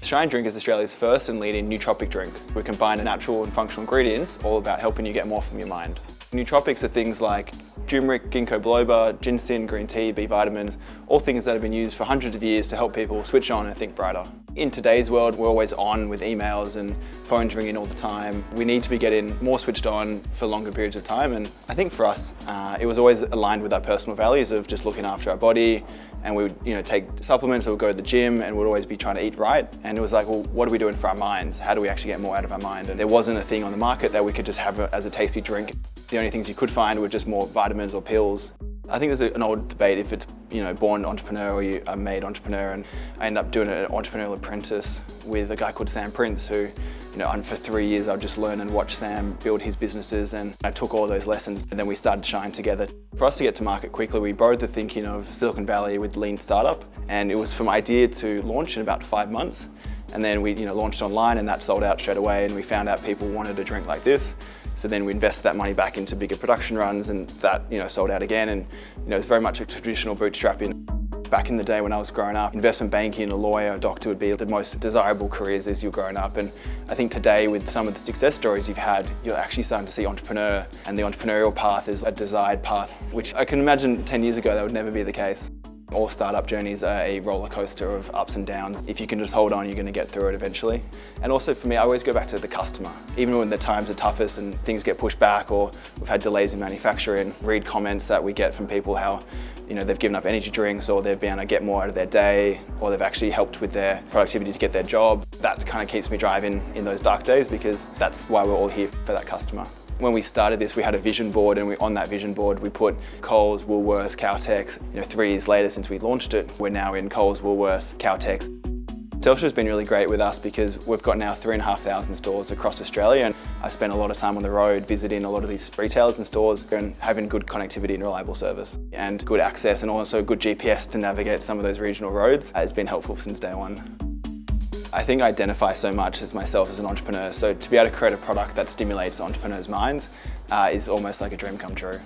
Shine drink is Australia's first and leading nootropic drink. We combine natural and functional ingredients, all about helping you get more from your mind. Nootropics are things like turmeric, ginkgo biloba, ginseng, green tea, B vitamins, all things that have been used for hundreds of years to help people switch on and think brighter. In today's world, we're always on with emails and phones ringing all the time. We need to be getting more switched on for longer periods of time, and I think for us, it was always aligned with our personal values of just looking after our body, and we would take supplements, or we'd go to the gym, and we'd always be trying to eat right. And it was like, well, what are we doing for our minds? How do we actually get more out of our mind? And there wasn't a thing on the market that we could just have as a tasty drink. The only things you could find were just more vitamins or pills. I think there's an old debate if it's born entrepreneur or you are made entrepreneur, and I ended up doing an entrepreneurial apprentice with a guy called Sam Prince who, for 3 years I'd just learn and watch Sam build his businesses, and I took all those lessons and then we started Shine together. For us to get to market quickly, we borrowed the thinking of Silicon Valley with lean startup, and it was from idea to launch in about 5 months. And then we launched online, and that sold out straight away, and we found out people wanted a drink like this. So then we invested that money back into bigger production runs, and that sold out again. And it's very much a traditional bootstrapping. Back in the day when I was growing up, investment banking, a lawyer, a doctor would be the most desirable careers as you're growing up. And I think today, with some of the success stories you've had, you're actually starting to see entrepreneur, and the entrepreneurial path is a desired path, which I can imagine 10 years ago that would never be the case. All startup journeys are a roller coaster of ups and downs. If you can just hold on, you're going to get through it eventually. And also for me, I always go back to the customer. Even when the times are toughest and things get pushed back, or we've had delays in manufacturing, read comments that we get from people how they've given up energy drinks, or they've been able to get more out of their day, or they've actually helped with their productivity to get their job. That kind of keeps me driving in those dark days, because that's why we're all here, for that customer. When we started this, we had a vision board, and on that vision board we put Coles, Woolworths, Caltex. 3 years later since we launched it, we're now in Coles, Woolworths, Caltex. Telstra's been really great with us because we've got now 3,500 stores across Australia, and I spent a lot of time on the road visiting a lot of these retailers and stores and having good connectivity and reliable service and good access, and also good GPS to navigate some of those regional roads has been helpful since day one. I think I identify so much as myself as an entrepreneur, so to be able to create a product that stimulates entrepreneurs' minds is almost like a dream come true.